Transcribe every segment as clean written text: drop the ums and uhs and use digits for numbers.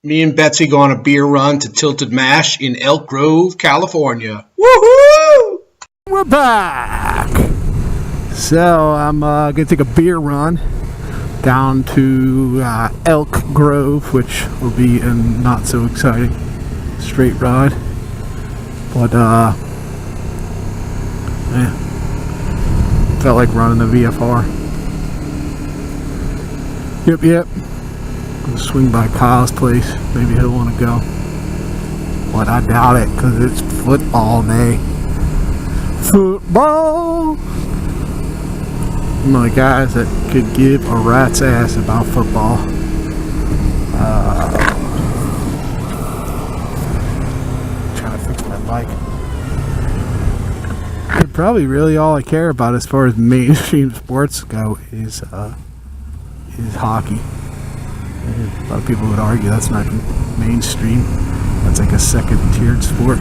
Me and Betsy go on a beer run to Tilted Mash in Elk Grove, California. Woohoo! We're back! So I'm gonna take a beer run down to Elk Grove, which will be a not so exciting straight ride. But yeah, felt like running the VFR. Yep. Gonna swing by Kyle's place. Maybe he'll want to go, but I doubt it because it's football day. Football. I'm one of the guys that could give a rat's ass about football. Trying to fix my bike. But probably really all I care about as far as mainstream sports go is hockey. A lot of people would argue that's not mainstream. That's like a second-tiered sport.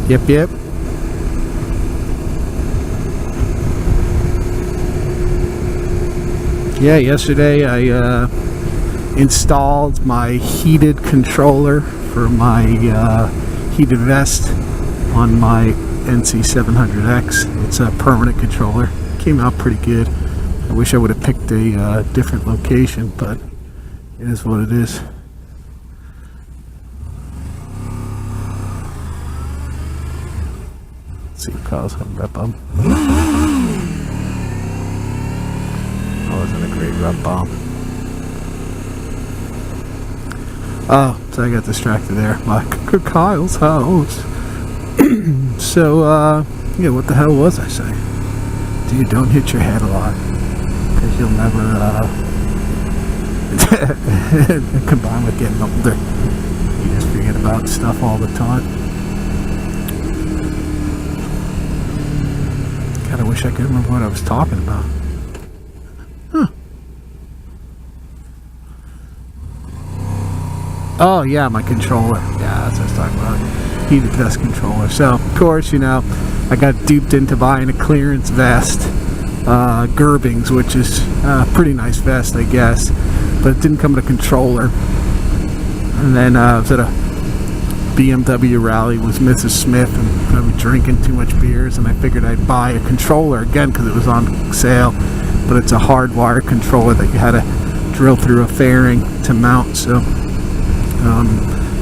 Yep. Yeah, yesterday I installed my heated controller for my heated vest on my NC700X. It's a permanent controller. Came out pretty good. I wish I would have picked a different location, but it is what it is. Let's see if Kyle's having rep bomb. That wasn't a great rep bomb. Oh, so I got distracted there. Like Kyle's house. So, yeah, what the hell was I saying? Dude, don't hit your head a lot, because you'll never, combined with getting older, you just forget about stuff all the time. God, I wish I could remember what I was talking about. Huh. Oh, yeah, my controller. Yeah, that's what I was talking about. Heated vest controller. So, of course, you know, I got duped into buying a clearance vest, Gerbings, which is a pretty nice vest, I guess, but it didn't come with a controller. And then I was at a BMW rally with Mrs. Smith, and I was drinking too much beers, and I figured I'd buy a controller again because it was on sale, but it's a hardwired controller that you had to drill through a fairing to mount. So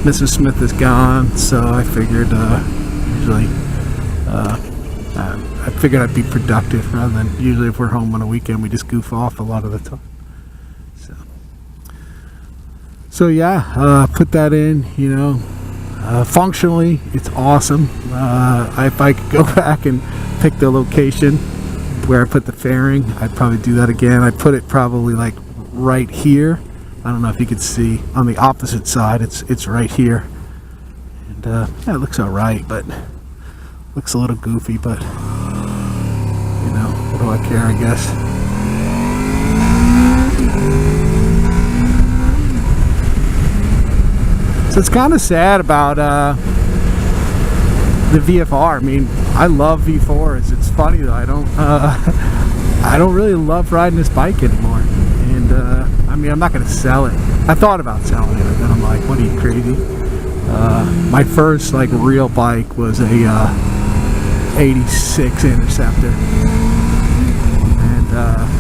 Mrs. Smith is gone, so I figured I figured I'd be productive rather than usually if we're home on a weekend we just goof off a lot of the time. So yeah, put that in, you know. Functionally, it's awesome. If I could go back and pick the location where I put the fairing, I'd probably do that again. I'd put it probably like right here. I don't know if you could see on the opposite side. It's right here, and yeah, it looks all right, but looks a little goofy. But you know, what do I care? I guess. So it's kind of sad about the VFR. I mean, I love V4s. It's funny though. I don't really love riding this bike anymore. And I mean, I'm not going to sell it. I thought about selling it, and then I'm like, what are you, crazy? My first like real bike was a 86 Interceptor, and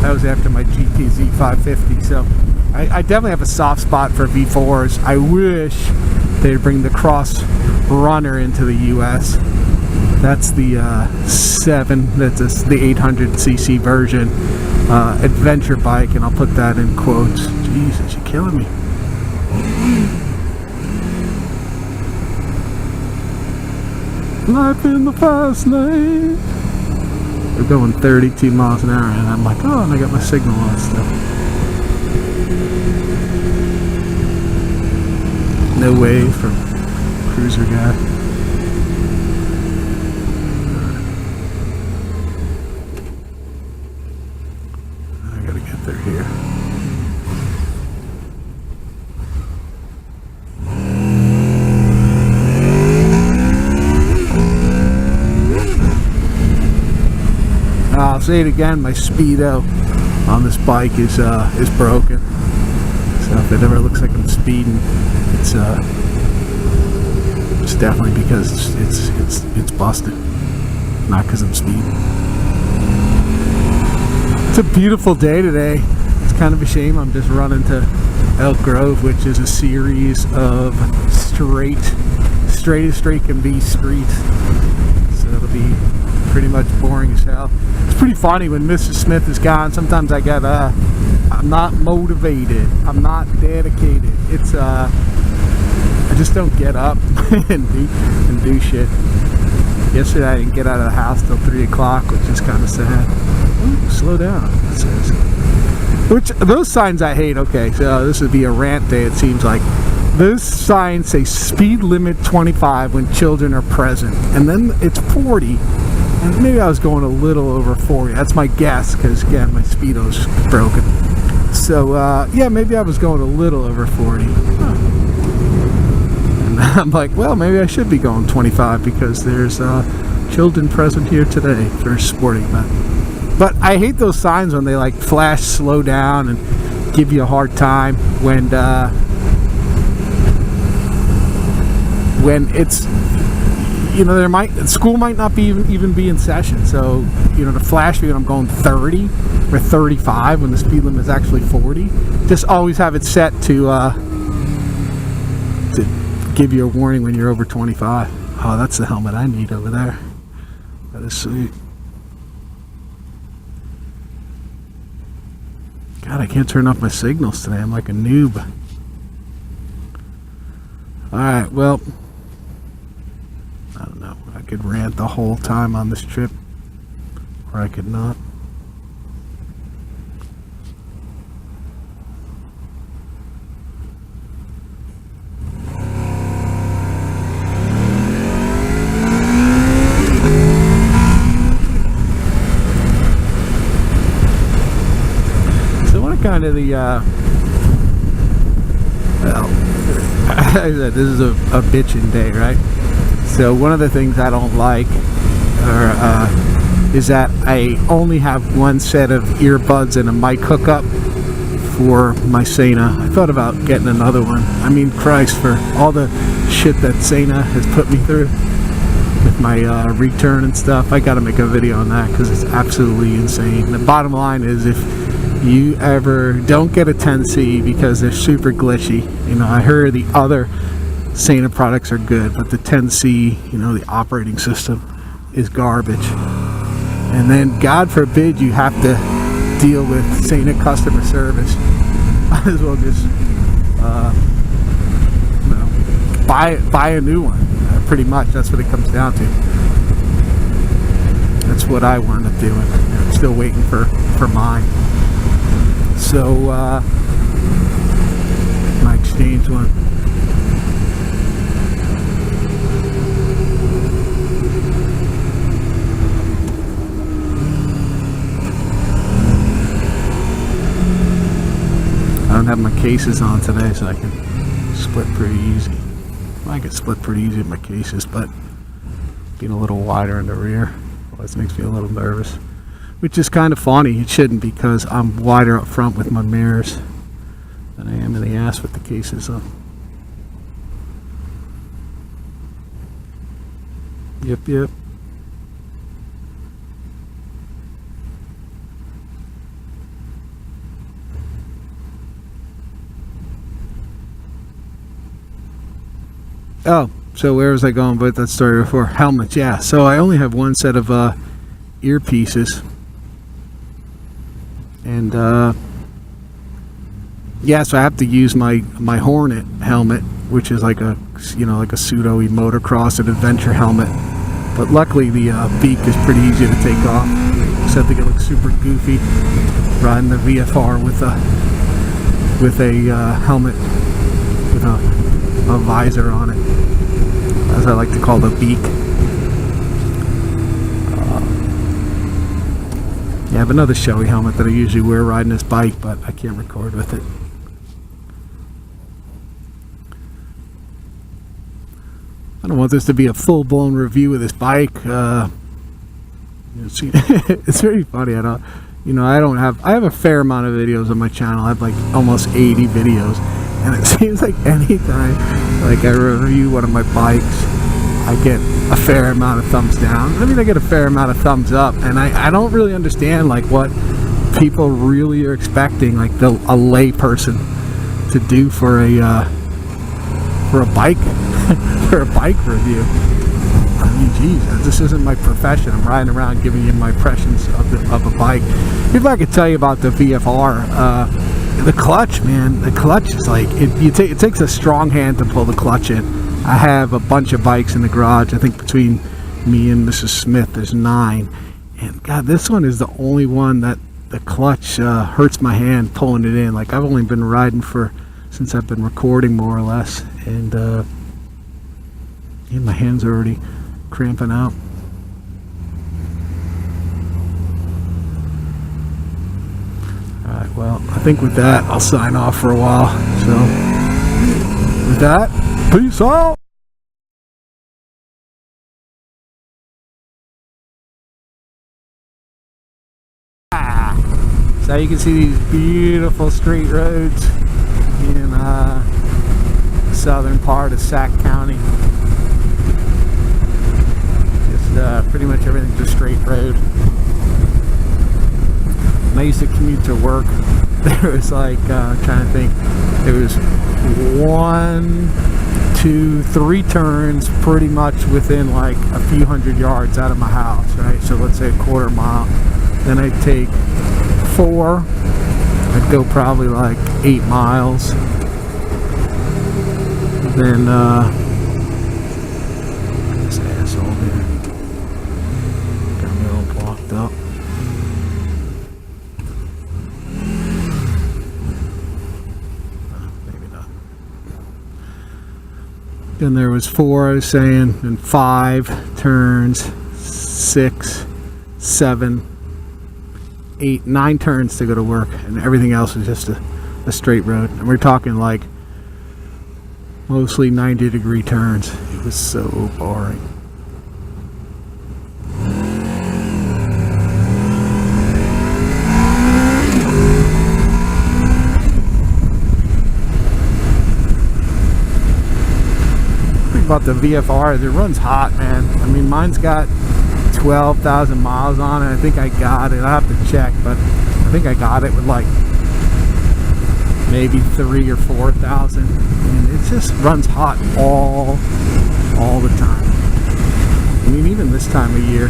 that was after my GTZ 550. So I definitely have a soft spot for V4s. I wish they'd bring the Cross Runner into the U.S. That's the 7. That's the 800cc version adventure bike, and I'll put that in quotes. Jesus, you're killing me. Life in the fast lane. We're going 32 miles an hour, and I'm like, oh, and I got my signal on stuff. No wave from cruiser guy. I gotta get through here. I'll say it again, my Speedo on this bike is broken. So if it ever looks like I'm speeding, it's definitely because it's busted, not because I'm speeding. It's a beautiful day today. It's kind of a shame I'm just running to Elk Grove, which is a series of straight as straight can be streets. So it'll be pretty much boring as hell. It's pretty funny when Mrs. Smith is gone. Sometimes I get I'm not motivated. I'm not dedicated. It's I just don't get up and do shit. Yesterday I didn't get out of the house till 3 o'clock, which is kind of sad. Ooh, slow down, it says. Which, those signs I hate. Okay, so this would be a rant day, it seems like. Those signs say speed limit 25 when children are present, and then it's 40, and maybe I was going a little over 40. That's my guess, because again, my Speedo's broken. So, yeah, maybe I was going a little over 40. Huh. And I'm like, well, maybe I should be going 25, because there's children present here today for a sporting event. But I hate those signs when they like flash slow down and give you a hard time when it's, you know, school might not be even be in session. So, you know, to flash me when I'm going 30 or 35 when the speed limit is actually 40, just always have it set to give you a warning when you're over 25. Oh, that's the helmet I need over there. That is sweet. God, I can't turn off my signals today. I'm like a noob. Alright, well, I don't know. I could rant the whole time on this trip, or I could not. Kind of the well, I said this is a bitchin' day, right? So one of the things I don't like is that I only have one set of earbuds and a mic hookup for my Sena. I thought about getting another one. I mean, Christ, for all the shit that Sena has put me through with my return and stuff, I gotta make a video on that because it's absolutely insane. The bottom line is, if you ever don't get a 10C because they're super glitchy, you know, I heard the other Sena products are good, but the 10C, you know, the operating system is garbage. And then, God forbid, you have to deal with Sena customer service. Might as well just, you know, buy a new one. Pretty much, that's what it comes down to. That's what I wound up doing. I'm still waiting for mine. So, my exchange one. I don't have my cases on today, so I can split pretty easy. I can split pretty easy with my cases, but being a little wider in the rear always makes me a little nervous. Which is kind of funny. It shouldn't, because I'm wider up front with my mirrors than I am in the ass with the cases on. Yep. Oh, so where was I going with that story before? Helmets, yeah. So I only have one set of earpieces. And yeah, so I have to use my Hornet helmet, which is like a, you know, like a pseudo motocross and adventure helmet. But luckily the beak is pretty easy to take off. Except I think it looks super goofy riding the VFR with a helmet with a visor on it, as I like to call the beak. Yeah, I have another showy helmet that I usually wear riding this bike, but I can't record with it. I don't want this to be a full-blown review of this bike. See, it's very funny. you know, I have a fair amount of videos on my channel. I have like almost 80 videos, and it seems like anytime like I review one of my bikes, I get a fair amount of thumbs down. I mean, I get a fair amount of thumbs up, and I don't really understand like what people really are expecting like a lay person to do for a bike for a bike review. I mean, geez, this isn't my profession. I'm riding around giving you my impressions of a bike. If I could tell you about the VFR, the clutch, man, the clutch is like it takes a strong hand to pull the clutch in. I have a bunch of bikes in the garage. I think between me and Mrs. Smith, there's 9. And God, this one is the only one that the clutch hurts my hand pulling it in. Like I've only been riding since I've been recording more or less, and my hands are already cramping out. Alright, well, I think with that I'll sign off for a while. So with that, peace out. So you can see these beautiful straight roads in the southern part of Sac County. Just pretty much everything's a straight road. When I used to commute to work, there was like, I'm trying to think, there was 1, 2, 3 turns pretty much within like a few hundred yards out of my house, right? So let's say a quarter mile. Then I'd take 4. I'd go probably like 8 miles. Then this asshole here got me all blocked up. Maybe not. Then there was 4, I was saying, and 5 turns, 6, 7, 8, 9 turns to go to work, and everything else is just a straight road. And we're talking like mostly 90-degree turns. It was so boring. About the VFR is it runs hot, man. I mean, mine's got 12,000 miles on it. I think I got it. I have to check, but I think I got it with like maybe 3,000 or 4,000, and it just runs hot all the time. I mean, even this time of year.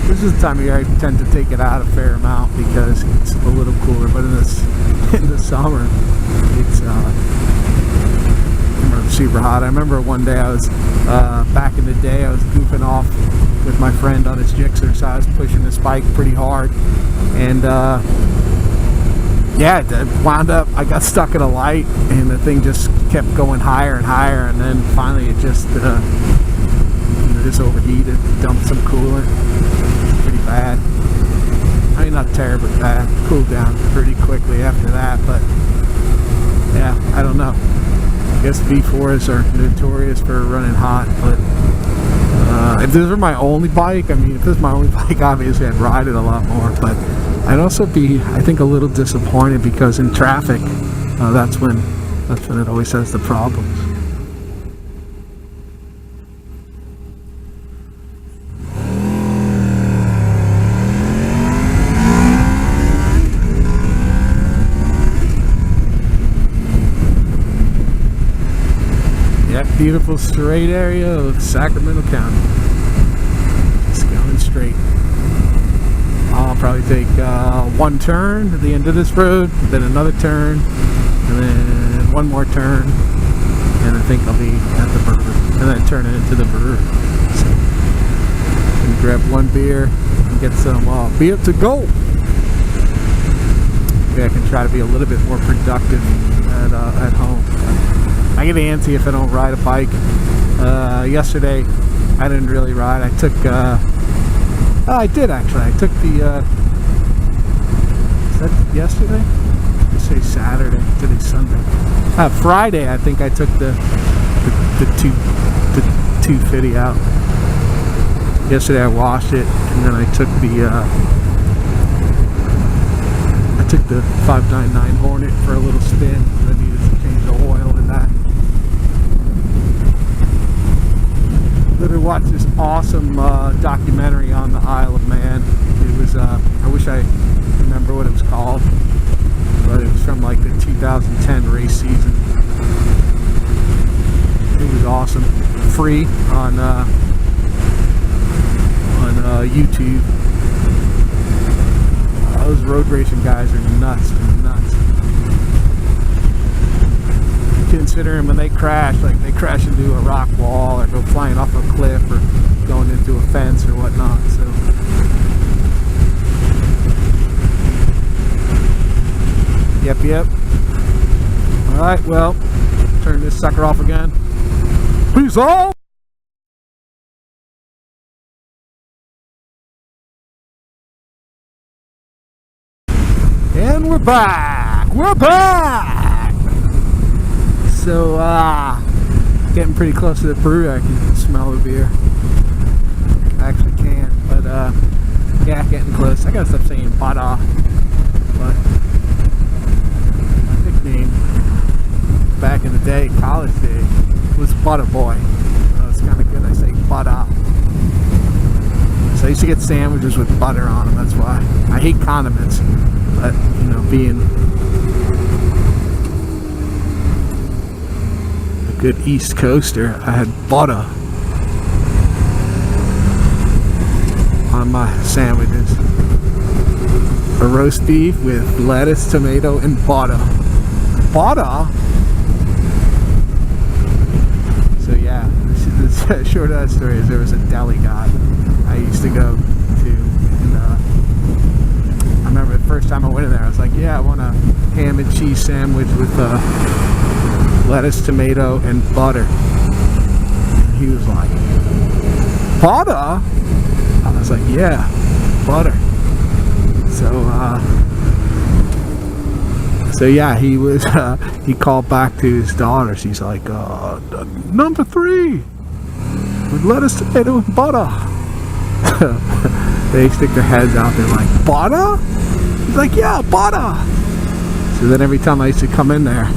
This is the time of year I tend to take it out a fair amount because it's a little cooler. But in the summer, it's super hot. I remember one day I was back in the day I was goofing off with my friend on his Gixxer, so I was pushing this bike pretty hard, and yeah, it wound up, I got stuck at a light and the thing just kept going higher and higher, and then finally it just overheated, dumped some coolant. Pretty bad. I mean, not terribly bad. Cooled down pretty quickly after that, but yeah, I don't know. I guess V4s are notorious for running hot, but if this were my only bike, I mean, if this was my only bike, obviously I'd ride it a lot more, but I'd also be, I think, a little disappointed because in traffic, that's when it always has the problems. Beautiful straight area of Sacramento County. Just going straight. I'll probably take 1 turn at the end of this road, then another turn, and then 1 more turn, and I think I'll be at the brewery, and then turn it into the brewery. So, I'm gonna grab 1 beer and get some beer to go. Maybe I can try to be a little bit more productive at home. I get antsy if I don't ride a bike. Yesterday, I didn't really ride. I took, I did actually. I took the, is that yesterday? I say Saturday. Today's Sunday. Friday, I think I took the 250 out. took the 599 Hornet for a little spin. I needed to change the oil in that. Literally watched this awesome documentary on the Isle of Man. It was, I wish I remember what it was called, but it was from like the 2010 race season. It was awesome. Free on YouTube. Those road racing guys are nuts. Considering when they crash, like they crash into a rock wall or go flying off a cliff or going into a fence or whatnot. So yep. Alright, well, turn this sucker off again. Peace out! And we're back! So, getting pretty close to the brewery. I can smell the beer. I actually can't, but, yeah, getting close. I gotta stop saying Bada. But, my nickname back in the day, college day, was Butter Boy. So it's kind of good I say Bada. So I used to get sandwiches with butter on them, that's why. I hate condiments, but, you know, being good East Coaster, I had butter on my sandwiches. A roast beef with lettuce, tomato, and butter. Butter? So yeah, the short of that story is there was a deli guy I used to go to, and I remember the first time I went in there, I was like, yeah, I want a ham and cheese sandwich with lettuce, tomato, and butter. And he was like, butter? I was like, yeah, butter. So yeah, he was, he called back to his daughters. He's like, number 3, with lettuce, tomato, and butter. They stick their heads out there like, butter? He's like, yeah, butter. So then every time I used to come in there,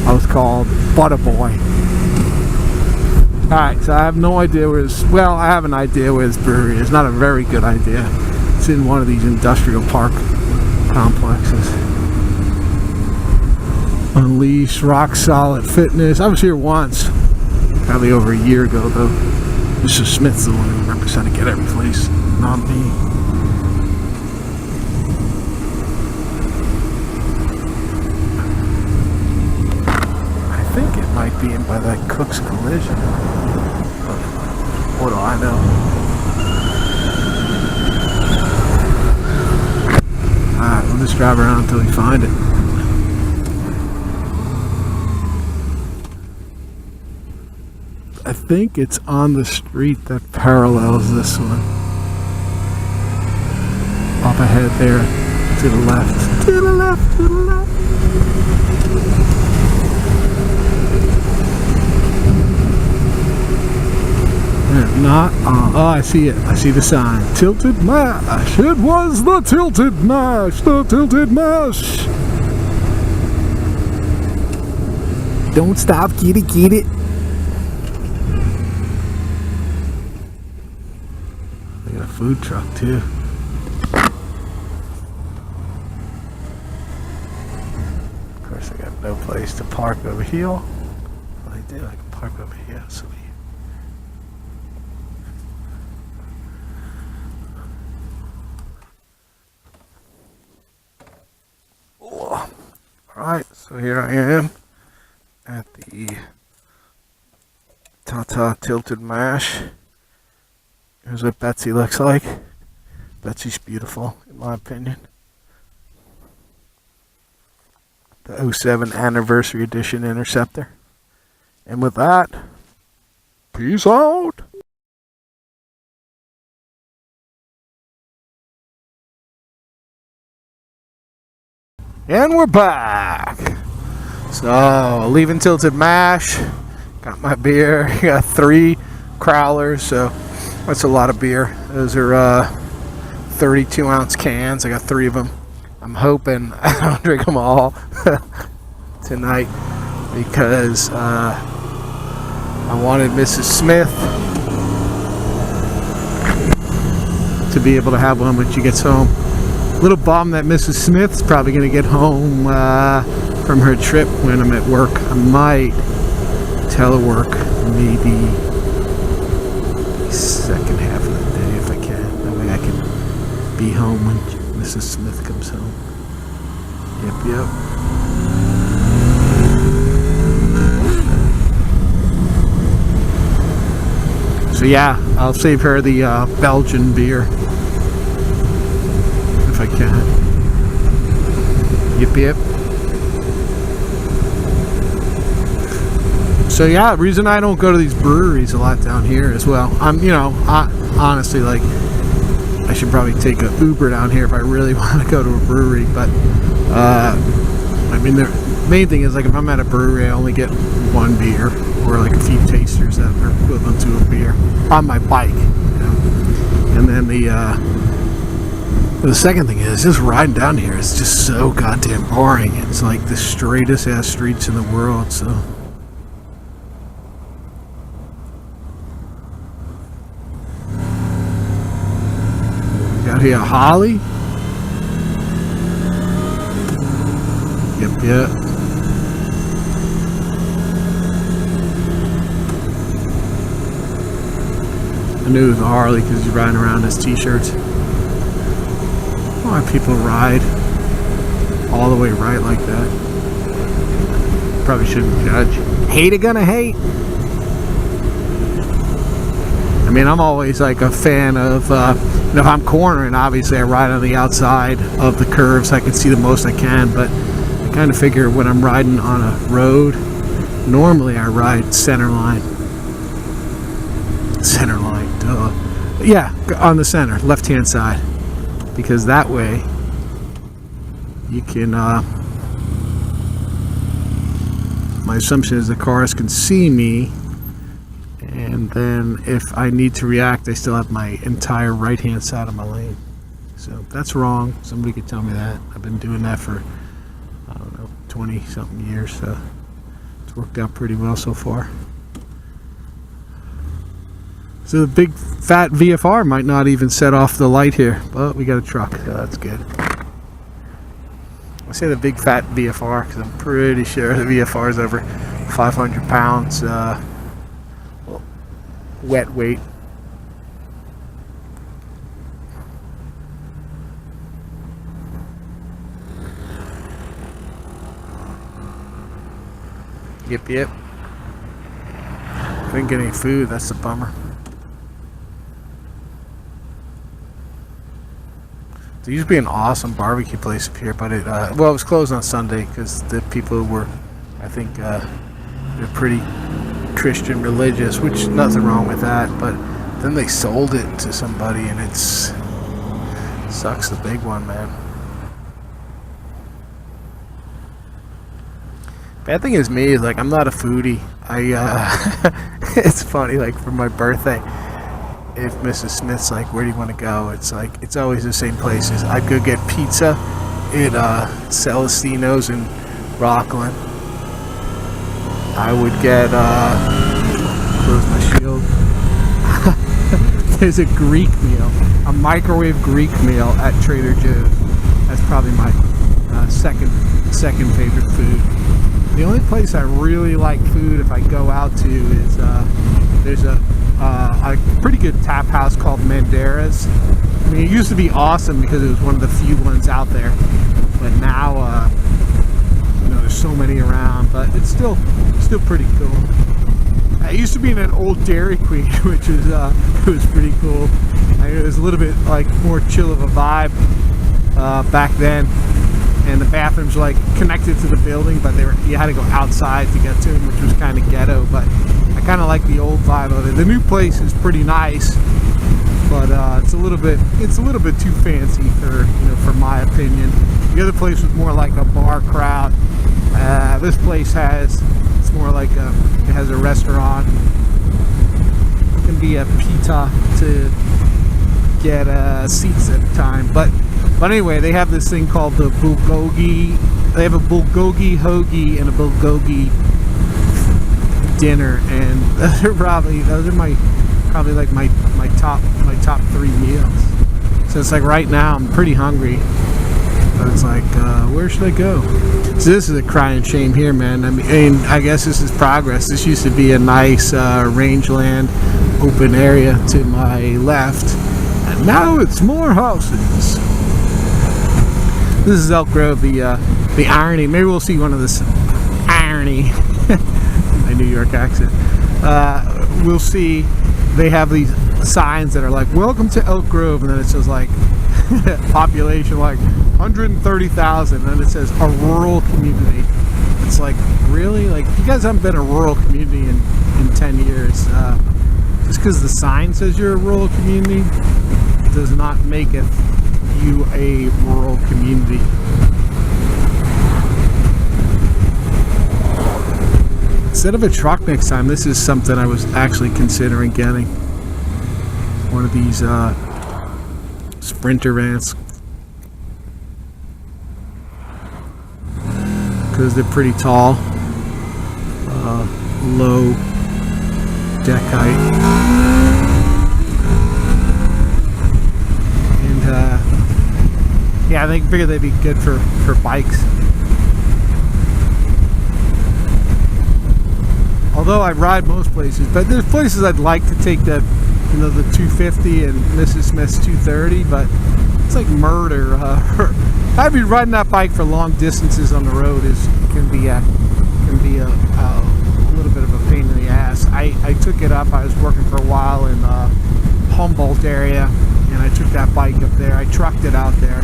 I was called Butter Boy. Alright, so I have no idea where this... Well, I have an idea where this brewery is. Not a very good idea. It's in one of these industrial park complexes. Unleash, Rock Solid Fitness. I was here once. Probably over a year ago, though. Mr. Smith's the one who remembers how to get every place. Not me. Might be in by that Cook's Collision. But what do I know? Alright, we'll just drive around until we find it. I think it's on the street that parallels this one. Up ahead there, to the left. To the left, to the left. Not, oh, I see it. I see the sign. Tilted Mash. It was the Tilted Mash. The Tilted Mash. Don't stop. Get it, get it. They got a food truck, too. Of course, I got no place to park over here. Well, I do. I can park over here. So Alright, so here I am at the Tata Tilted Mash. Here's what Betsy looks like. Betsy's beautiful, in my opinion. The 07 Anniversary Edition Interceptor. And with that, peace out! And we're back. So, leaving Tilted Mash. Got my beer. Got 3 crowlers, so that's a lot of beer. Those are 32 ounce cans. I got 3 of them. I'm hoping I don't drink them all tonight because I wanted Mrs. Smith to be able to have one when she gets home. Little bum that Mrs. Smith's probably going to get home from her trip when I'm at work. I might telework maybe the second half of the day if I can. That way I can be home when Mrs. Smith comes home. Yep. So yeah, I'll save her the Belgian beer if I can. Yep. So yeah, the reason I don't go to these breweries a lot down here as well. Honestly, like, I should probably take a Uber down here if I really want to go to a brewery. But I mean, the main thing is, like, if I'm at a brewery, I only get one beer or like a few tasters that are equivalent to a beer on my bike. And then the second thing is just riding down here. It's just so goddamn boring. It's like the straightest ass streets in the world. So. Got here Holly. Yep. I knew it was a Harley because he's riding around in his t-shirts. Why people ride all the way right like that? Probably shouldn't judge. Hater gonna hate. I mean, I'm always like a fan of, if I'm cornering, obviously I ride on the outside of the curves. I can see the most I can, but I kind of figure when I'm riding on a road, normally I ride center line. Center line, duh. Yeah, on the center, left-hand side. Because that way, you can, my assumption is the cars can see me, and then if I need to react, I still have my entire right-hand side of my lane. So if that's wrong, somebody could tell me that. I've been doing that for, 20-something years, so it's worked out pretty well so far. So the big fat VFR might not even set off the light here, but we got a truck, so that's good. I say the big fat VFR because I'm pretty sure the VFR is over 500 pounds wet weight. Yep. Couldn't get any food, that's a bummer. There used to be an awesome barbecue place up here, but it was closed on Sunday because the people were, I think, they're pretty Christian religious, which nothing wrong with that. But then they sold it to somebody, and sucks the big one, man. Bad thing is me is like I'm not a foodie. It's funny, like for my birthday, if Mrs. Smith's like, where do you want to go? It's like, it's always the same places. I'd go get pizza at Celestino's in Rockland. I would get, close my shield. There's a Greek meal, a microwave Greek meal at Trader Joe's. That's probably my second favorite food. The only place I really like food if I go out to is there's a pretty good tap house called Mandera's. I mean, it used to be awesome because it was one of the few ones out there, but now there's so many around. But it's still pretty cool. I used to be in an old Dairy Queen, which was it was pretty cool. It was a little bit like more chill of a vibe back then. And the bathrooms were like connected to the building, but you had to go outside to get to them, which was kind of ghetto. But I kind of like the old vibe of it. The new place is pretty nice, but it's a little bit too fancy for my opinion. The other place was more like a bar crowd. This place it's more like it has a restaurant. It can be a pita to get seats at a time, but But anyway, they have this thing called the bulgogi. They have a bulgogi hoagie and a bulgogi dinner, and those are my top 3 meals. So it's like right now I'm pretty hungry, but it's like where should I go? So this is a crying shame here, man. I mean, I guess this is progress. This used to be a nice rangeland open area to my left, and now it's more houses. This is Elk Grove, the irony. Maybe we'll see one of this irony. My New York accent. We'll see. They have these signs that are like, "Welcome to Elk Grove," and then it says like population like 130,000, and then it says a rural community. It's like, really? Like, you guys haven't been a rural community in 10 years. Just because the sign says you're a rural community does not make it you a rural community. Instead of a truck next time, this is something I was actually considering getting. One of these Sprinter vans. Because they're pretty tall. Low deck height. And yeah, I figured they'd be good for bikes. Although I ride most places, but there's places I'd like to take that, the 250 and Mrs. Smith's 230, but it's like murder. I'd be riding that bike for long distances on the road can be a little bit of a pain in the ass. I took it up. I was working for a while in Humboldt area, and I took that bike up there. I trucked it out there.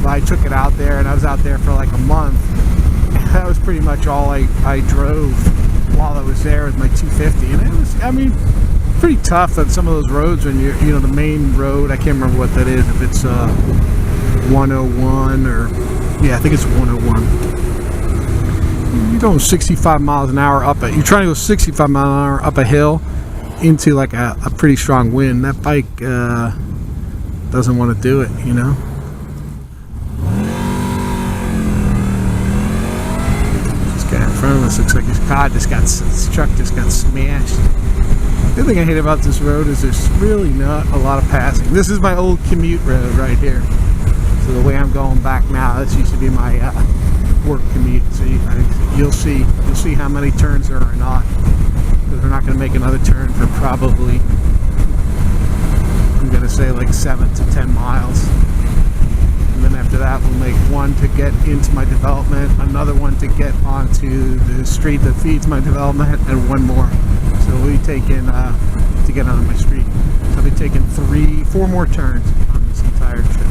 But I took it out there, and I was out there for like a month. That was pretty much all I drove while I was there with my 250, and it was, I mean, pretty tough on some of those roads when you're, the main road, I can't remember what that is, if it's 101 or, yeah, I think it's 101. You're going 65 miles an hour you're trying to go 65 miles an hour up a hill into like a pretty strong wind. That bike doesn't want to do it, In front of us looks like his truck just got smashed. The other thing I hate about this road is there's really not a lot of passing. This is my old commute road right here. So the way I'm going back now, this used to be my work commute. So you'll see how many turns there are not. Because we're not going to make another turn for probably, I'm going to say like 7 to 10 miles. And then after that, we'll make one to get into my development, another one to get onto the street that feeds my development, and one more. So we'll be taking, to get onto my street. So I'll be taking 4 more turns on this entire trip.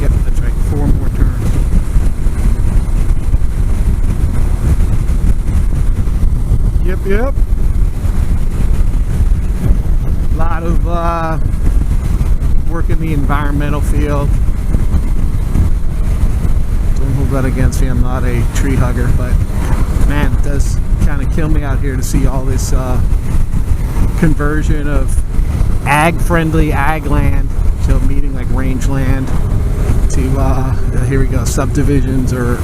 Yep, that's right, 4 more turns. Yep. A lot of work in the environmental field. Don't hold that against me, I'm not a tree hugger, but man, it does kind of kill me out here to see all this conversion of ag-friendly ag land, so meaning like rangeland, to here we go, subdivisions or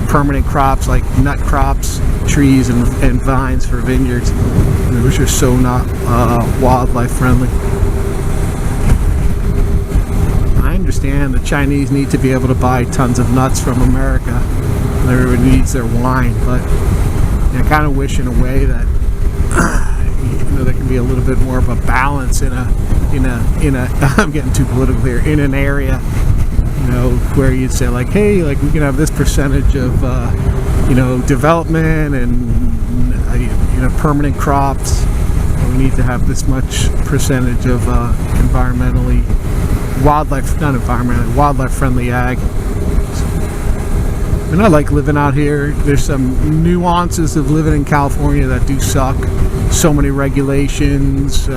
permanent crops like nut crops, trees and vines for vineyards, which are so not wildlife friendly. I understand the Chinese need to be able to buy tons of nuts from America. Everybody needs their wine, but I kind of wish in a way that there can be a little bit more of a balance in a I'm getting too political here, in an area, where you'd say like, hey, like we can have this percentage of development and permanent crops. We need to have this much percentage of wildlife friendly ag. And I like living out here. There's some nuances of living in California that do suck. So many regulations. We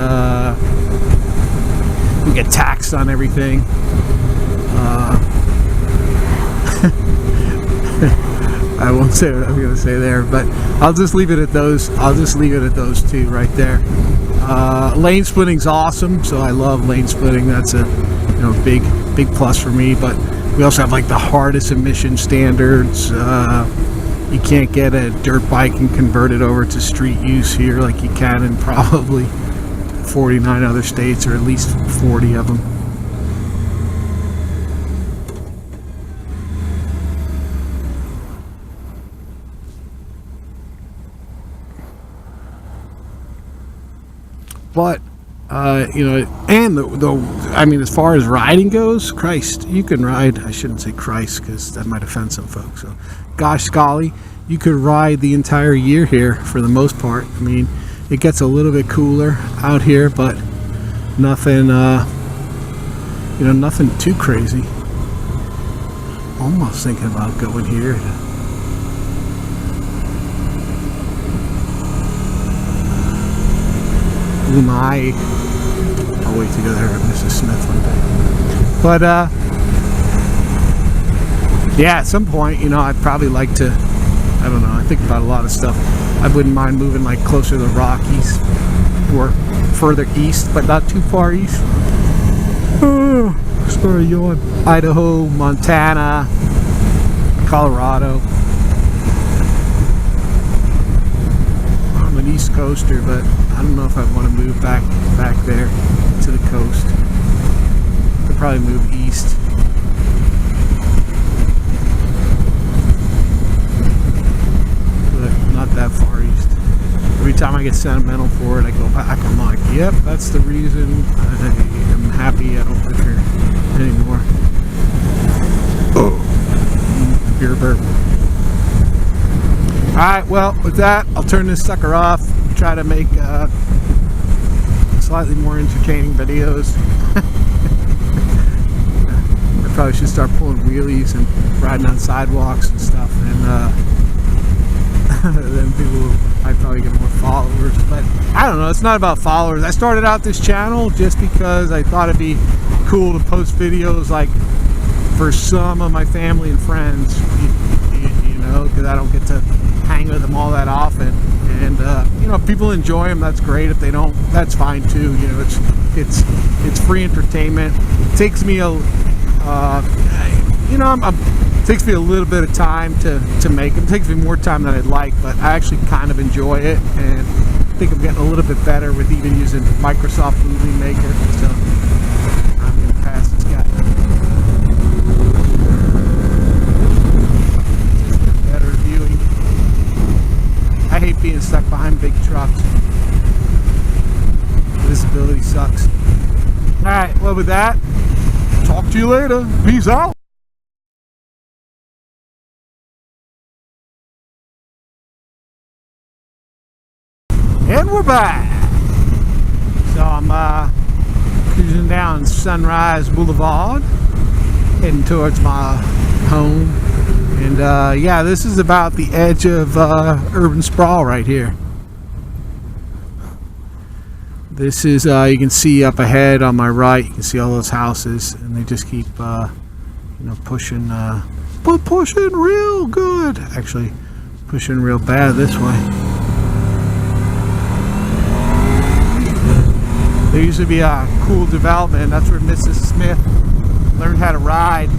get taxed on everything. I won't say what I'm going to say there, but I'll just leave it at those. I'll just leave it at those two right there. Lane splitting's awesome, so I love lane splitting. That's a big big plus for me. But we also have like the hardest emission standards. You can't get a dirt bike and convert it over to street use here like you can in probably 49 other states, or at least 40 of them. But and I mean, as far as riding goes, Christ, you can ride. I shouldn't say Christ because that might offend some folks. So, gosh golly, you could ride the entire year here for the most part. I mean, it gets a little bit cooler out here, but nothing, nothing too crazy. Almost thinking about going here. I'll wait to go there with Mrs. Smith one day. But yeah, at some point, I'd probably like to, I don't know, I think about a lot of stuff. I wouldn't mind moving like closer to the Rockies or further east, but not too far east. Sorry, yawn. Idaho, Montana, Colorado. I'm an East Coaster, but I don't know if I want to move back there to the coast. I'd probably move east. But not that far east. Every time I get sentimental for it, I go back. I'm like, yep, that's the reason I'm happy I don't live here anymore. Oh, beer burp. Alright, well, with that, I'll turn this sucker off. Try to make slightly more entertaining videos. I probably should start pulling wheelies and riding on sidewalks and stuff, and then people might probably get more followers. But I don't know, it's not about followers. I started out this channel just because I thought it'd be cool to post videos like for some of my family and friends, because I don't get to hang with them all that often. And if people enjoy them, that's great. If they don't, that's fine too. It's free entertainment. It takes me it takes me a little bit of time to make them. It takes me more time than I'd like, but I actually kind of enjoy it, and I think I'm getting a little bit better with even using Microsoft Movie Maker. So I'm gonna pass this guy. Better viewing. I hate being stuck behind big trucks. Visibility sucks. Alright, well, with that, talk to you later. Peace out. And we're back. So I'm cruising down Sunrise Boulevard, heading towards my home. And yeah, this is about the edge of urban sprawl right here. This is, you can see up ahead on my right, you can see all those houses, and they just keep, pushing, pushing real good. Actually, pushing real bad this way. There used to be a cool development. That's where Mrs. Smith learned how to ride.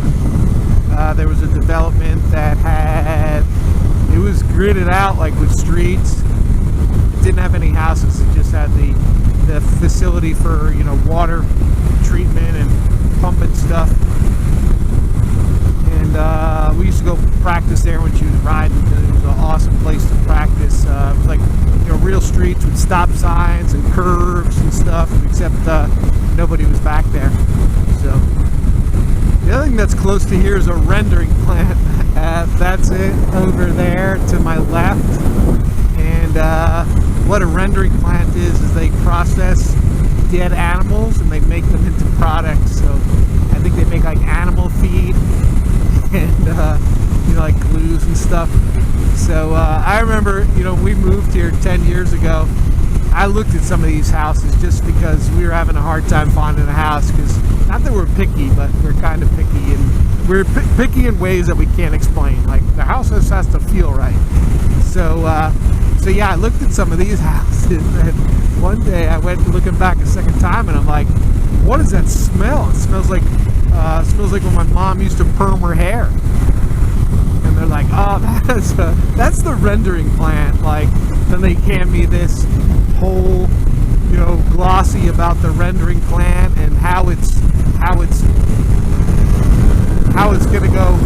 There was a development that it was gridded out like with streets. It didn't have any houses. It just had the facility for, water treatment and pumping stuff. And we used to go practice there when she was riding because it was an awesome place to practice. It was like, real streets with stop signs and curves and stuff, except nobody was back there. So the other thing that's close to here is a rendering plant. That's it over there to my left. And what a rendering plant is they process dead animals and they make them into products. So I think they make like animal feed and like glues and stuff. So I remember, we moved here 10 years ago. I looked at some of these houses just because we were having a hard time finding a house. Because not that we're picky, but we're kind of picky, and we're picky in ways that we can't explain. Like the house just has to feel right. So yeah, I looked at some of these houses, and one day I went looking back a second time, and I'm like, what is that smell? It smells like Smells like when my mom used to perm her hair. And they're like, oh, that's the rendering plant. Like, then they hand me this whole, glossy about the rendering plant and how it's gonna go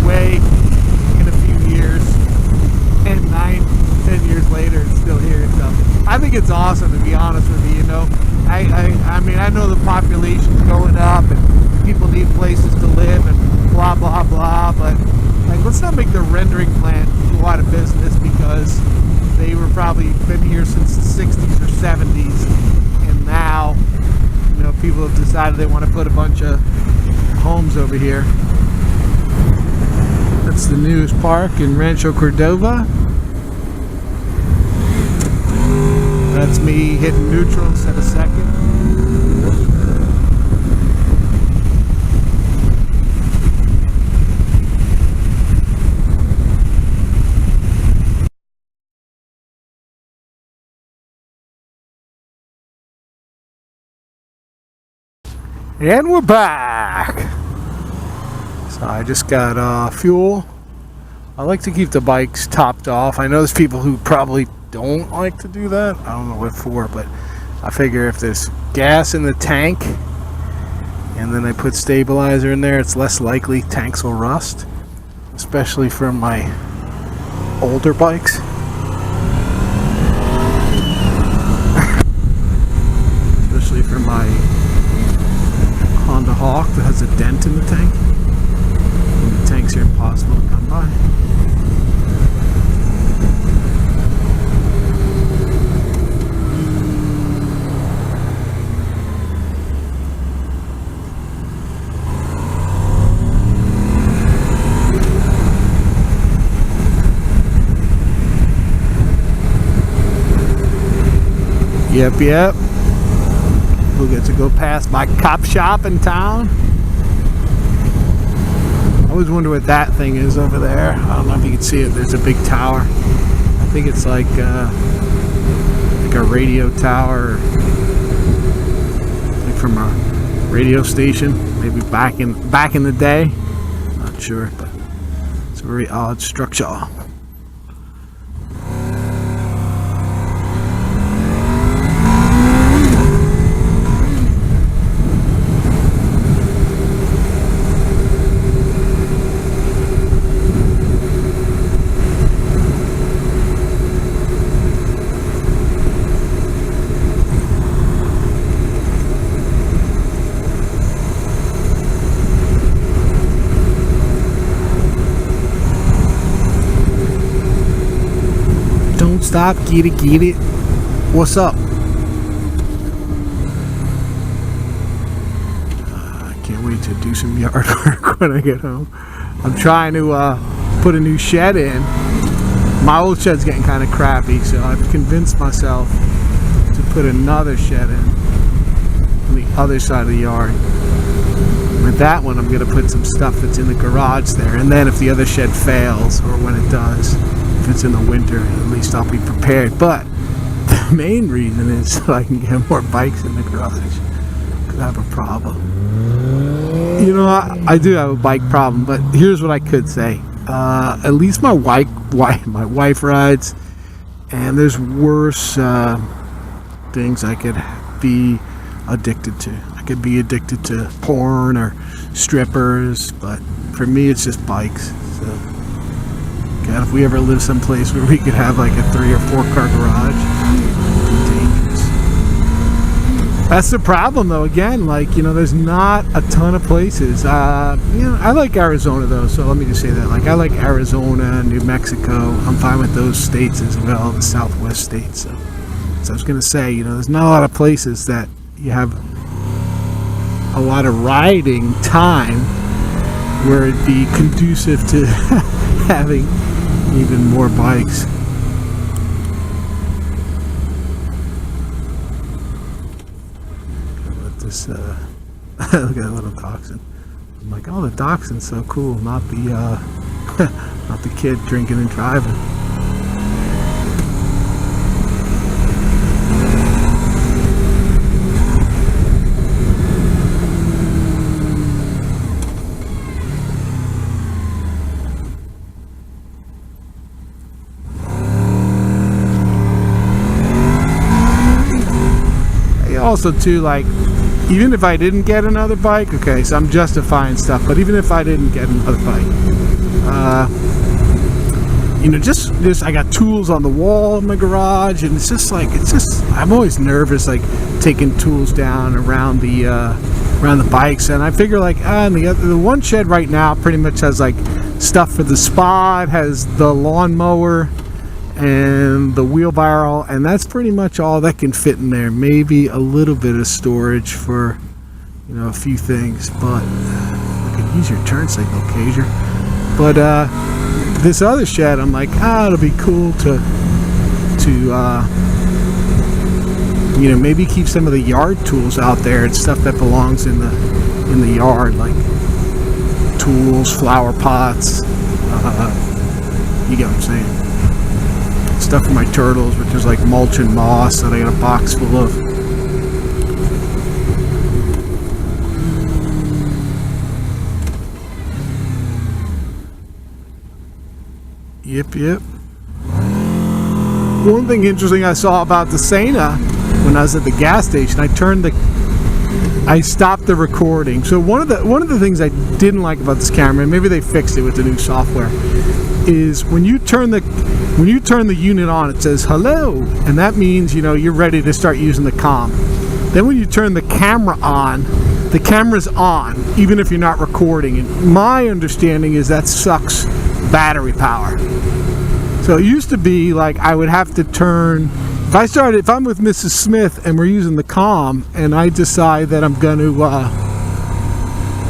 away in a few years. And 9-10 years later, it's still here. So I think it's awesome, to be honest with you. I mean, I know the population's going up and people need places to live and blah blah blah, but like, let's not make the rendering plant go out of business because they were probably been here since the 60s or 70s, and now people have decided they want to put a bunch of homes over here. That's the newest park in Rancho Cordova. That's me hitting neutral instead of second. And we're back. So I just got fuel. I like to keep the bikes topped off. I know there's people who probably don't like to do that. I don't know what for, but I figure if there's gas in the tank and then I put stabilizer in there, it's less likely tanks will rust, especially for my older bikes. Especially for my Honda Hawk that has a dent in the tank. And the tanks are impossible to come by. Yep. We'll get to go past my cop shop in town. I always wonder what that thing is over there. I don't know if you can see it. There's a big tower. I think it's like a radio tower, like from a radio station, maybe back in the day. Not sure, but it's a very odd structure. Stop, get it. What's up? I can't wait to do some yard work when I get home. I'm trying to put a new shed in. My old shed's getting kind of crappy, so I've convinced myself to put another shed in on the other side of the yard. With that one, I'm going to put some stuff that's in the garage there, and then if the other shed fails, or when it does, if it's in the winter, at least I'll be prepared. But the main reason is so I can get more bikes in the garage, because I have a problem. I do have a bike problem, but here's what I could say. At least my wife rides, and there's worse things I could be addicted to. I could be addicted to porn or strippers, but for me it's just bikes. So God, if we ever live someplace where we could have like a 3 or 4 car garage, it'd be dangerous. That's the problem though. Again, there's not a ton of places. I like Arizona though, so let me just say that. I like Arizona, New Mexico. I'm fine with those states as well, the Southwest states. So I was gonna say, there's not a lot of places that you have a lot of riding time where it'd be conducive to having even more bikes. Let this look at that little dachshund. I'm like, oh, the dachshund's so cool, not the not the kid drinking and driving. also too, like, even if I didn't get another bike, okay, so I'm justifying stuff, but even if I didn't get another bike, you know, just I got tools on the wall in my garage, and it's just I'm always nervous, like taking tools down around the bikes, and I figure like, and the one shed right now pretty much has like stuff for the spa, it has the lawnmower and the wheelbarrow, and that's pretty much all that can fit in there. Maybe a little bit of storage for, you know, a few things, but I could use your turn signal, Cager. But this other shed, I'm like, it'll be cool to you know, maybe keep some of the yard tools out there and stuff that belongs in the yard, like tools, flower pots, you get what I'm saying. Stuff for my turtles, which is like mulch and moss that I got a box full of. Yep. One thing interesting I saw about the Sena when I was at the gas station, I stopped the recording. So one of the things I didn't like about this camera, and maybe they fixed it with the new software, is when you turn the unit on, it says hello, and that means, you know, you're ready to start using the comm. Then when you turn the camera on, the camera's on even if you're not recording, and my understanding is that sucks battery power. So it used to be like I would have to turn, if I'm with Mrs. Smith and we're using the comm and I decide that I'm going to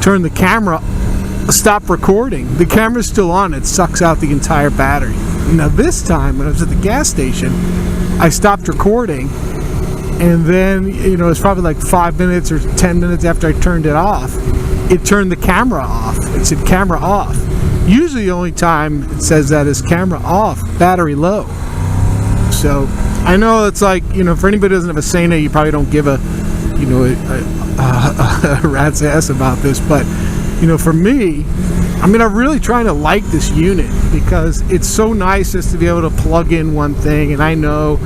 turn the camera, stop recording, the camera's still on, it sucks out the entire battery. Now this time when I was at the gas station, I stopped recording, and then, you know, it's probably like 5 minutes or 10 minutes after I turned it off, it turned the camera off. It said camera off. Usually the only time it says that is camera off, battery low. So I know it's like, you know, for anybody who doesn't have a Sena, you probably don't give a rat's ass about this, but, you know, for me, I mean, I'm really trying to like this unit because it's so nice just to be able to plug in one thing, and I know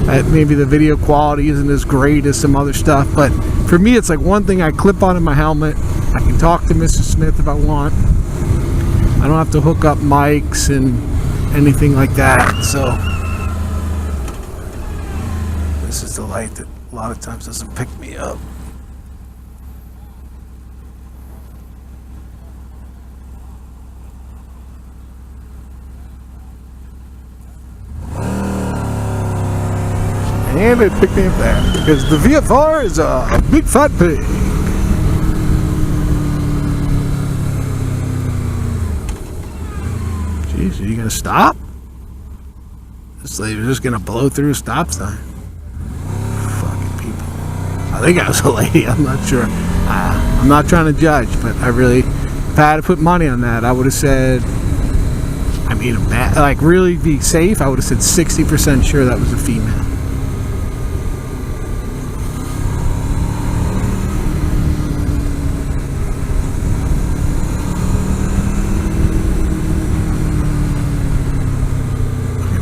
that maybe the video quality isn't as great as some other stuff, but for me it's like one thing I clip onto my helmet, I can talk to Mrs. Smith if I want, I don't have to hook up mics and anything like that. So this is the light that a lot of times doesn't pick me up. And it picked me up there because the VFR is a big fat pig. Jeez, are you gonna stop? This lady's just gonna blow through a stop sign. Fucking people. I think I was a lady, I'm not sure. I'm not trying to judge, but I really, if I had to put money on that, I would have said, I mean, like really be safe, I would have said 60% sure that was a female.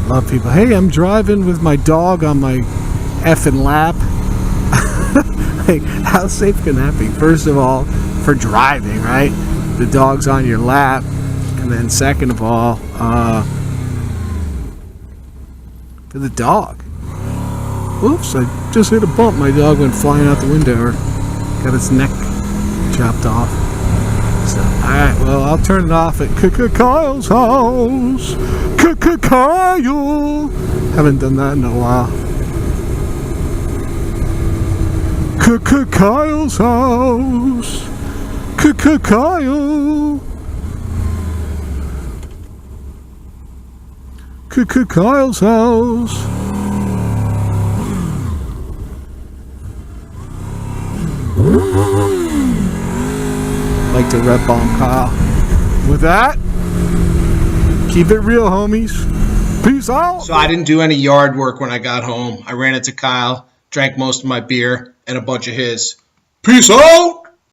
Love people. Hey, I'm driving with my dog on my effing lap. Like, how safe can that be? First of all, for driving, right? The dog's on your lap, and then second of all, for the dog. Oops! I just hit a bump. My dog went flying out the window, or got its neck chopped off. So, alright, well, I'll turn it off at Kyle's house. Kyle! Haven't done that in a while. Kyle's house. Kyle. Kyle's house. Like to red bomb Kyle. With that, keep it real, homies. Peace out. So I didn't do any yard work when I got home. I ran into Kyle, drank most of my beer and a bunch of his. Peace out.